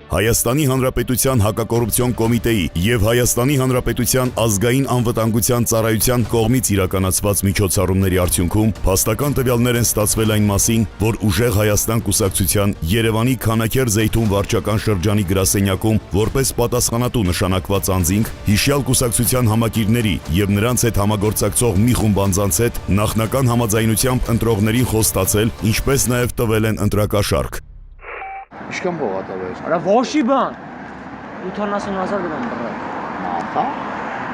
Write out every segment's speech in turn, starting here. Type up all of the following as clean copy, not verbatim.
Հայաստանի Հանրապետության հակակոռուպցիոն կոմիտեի եւ Հայաստանի Հանրապետության ազգային անվտանգության ծառայության կողմից իրականացված միջոցառումների արդյունքում փաստական տվյալներ են ստացվել այն մասին, որ Ուժեղ Հայաստան կուսակցության Երևանի Քանաքեր-Զեյթուն վարչական շրջանի գրասենյակում որպես պատասխանատու նշանակված անձինք հիշյալ կուսակցության համակիրների եւ նրանց հետ համագործակցող մի խումբ անձանց հետ նախնական համաձայնությամբ ընտրողներին խոստացել, ինչպես նաեւ տվել են ընտրակաշառք։ Ինչքան փող ա տվել։ Արա ոչի բան 80,000 դրամ բռատ։ Մարտա։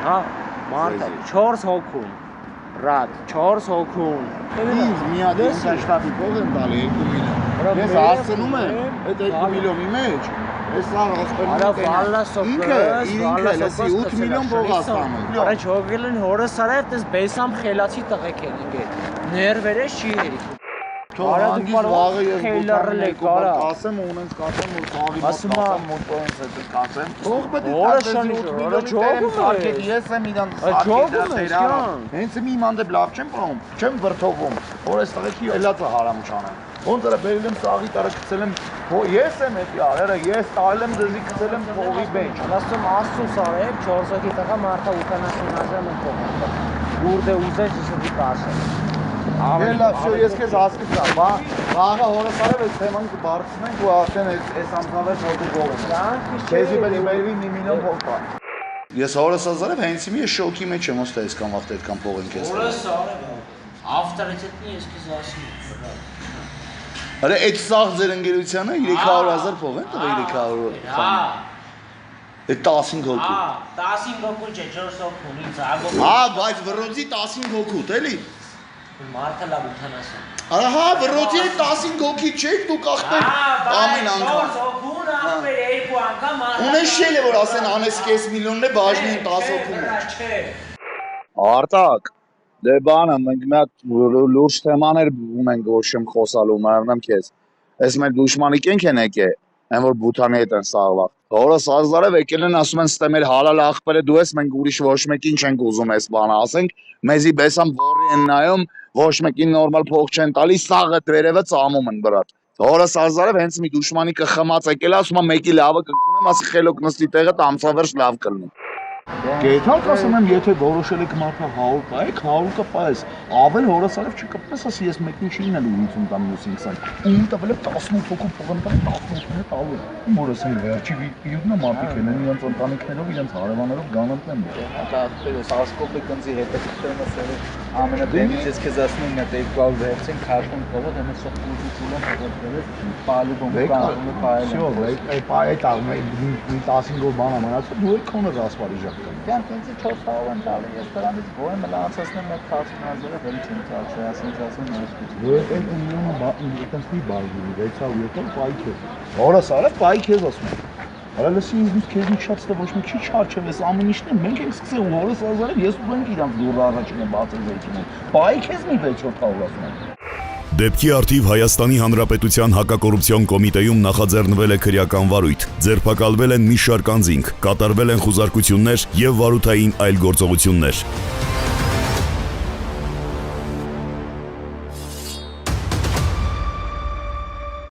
Հա, մարտա 4 հոգուն։ Բռատ 4 հոգուն։ Ինձ մի հատ ինքնաշտաբի փող եմ տալի 2 միլիոն։ Ես հասցնում եմ այդ 2 միլիոնի մեջ։ Ես լավ ասում Արա վալլա սոկես, վալլա սոկես 8 միլիոն փող ասանում։ Արա չողելն հորս արավ, դες բեսամ խելացի տղեկ են ինգետ։ Ներվերը չի երիկ։ Թող հանգիստ վաղը ես բութարն եկու բար կասեմ ու ունենց կասեմ ու ծաղի մոտ կասեմ մոտորենց հետ կասեմ թող պետք է կասեմ 8 միլիոնի տերեմ սարկետ ես եմ իրանց սարկետը տերարան հենց մի մանդեպ լավ չեմ պահում չեմ վրթովում որ այս տղեկի էլածը հարամ չանեմ ոնց արա բերել եմ ծաղի տարը գցել եմ ես եմ էդի արերը ես տալ եմ դզի գցել եմ փողի մեջ ասում Աստծո արև 4 հոգի տղա մարդա 80,000 եմ փող ուրդե ուզես դի կասեմ Լավ, շո ես քեզ հասկացա, վաղը հորս արև այս թեման կբարձրացնենք ու արդեն այս ամսավեր հոգու գողում։ Քեզի պետք է բերվի 1 միլիոն փող կա։ Ես հորս ազարև հենց հիմի շոկի մեջ եմ ոստա այսքան վաղ այդքան փող եմ քեզ։ Հորս արև ավտորիտետնի ես քեզ ասում։ Արա այդ սաղ ձեր ընկերությանը 300,000 փող են տվել 300։ Հա։ Այդ 15 հոգու։ Հա, 15 հոգու չէ, 4 հոգու, ինձ ագո։ Հա, բայց վրոցի 15 հոգու, էլի։ Մարդը լավ 80։ Արա հա, վրոցի 15 հոգի չեք դուք ախպեր ամեն անգամ։ 4 հոգուն ախպեր 2 անգամ մարդը։ Ունեշել է որ ասեն անես կես միլիոնն է բաժնի 10 հոգու մեջ։ Չէ։ Արտակ, դե բանը մենք մի հատ լուրջ թեմաներ ունենք ոչմ խոսալու, մեռնեմ քեզ։ Այս մեր դուշմանի կենք են եկե, այն որ Բութանի հետ են սաղվա։ Հորս Ազարև եկել են ասում են ստե մեր հալալ ախպերը դու ես, մենք ուրիշ ոչ մեկին չենք ուզում այս բանը, ասենք մեզի բեսամ ոռի են նայում, ոչ մեկին նորմալ փող չեն տալի, սաղը դերևը ծամում են բրատ։ Հորս Ազարև հենց մի դուշմանի կխմած եկել ասում է մեկի լավը կգնեմ, ասի խելոք նստի տեղը ամսավերջ լավ կլինի։ Գեթանք ասում եմ, եթե որոշել եք մարդը 100 պայեք, 100 կպայես, ավել հորասարև չկպնես, ասի ես մեկին չի ինելու 50 տամ նուսին 20, ում տվել եք 18 հոգու փողն տվել 18-ն է տալու, իմ հորս էլ վերջի իրունը մարդիկ են, իրենց ընտանիքներով, իրենց հարևաններով գանանտն են։ Ակա ասկոպի կնձի հետաքրքրումը սերը ամենադեմից ես քեզ ասում եմ, դա 200 վերցին քաշուն փողը, դեմը սոխտուզությունն փողերը, պալու բոմբը պայել։ Այդ 15 բան ամանացու դու եք քոնը ասպարիժ Դրանք ինձ 400 են տալի, ես դրանից գոհ եմ լացացնեմ այդ 40,000-ը վերից չեմ ծախսել, ասեմ նույնիսկ։ Դու այդ ունյանը այդպես մի բարգի, 600 եկել պայք է։ Հորս արավ պայք ես ասում եմ։ Արա լսի ինձ քեզ մի շատ ստե ոչ մի չի չարչև, ես ամեն ինչն եմ, մենք ենք սկսել հորս ազարել, ես ու ենք իրանք դուրը առաջինը բացել վերջինը։ Պայք ես մի 600 ասում եմ։ Դեպքի արդիվ Հայաստանի Հանրապետության հակակոռուպցիոն կոմիտեում նախաձեռնվել է քրեական վարույթ, ձերբակալվել են մի շարք անձինք, կատարվել են խուզարկություններ եւ վարութային այլ գործողություններ։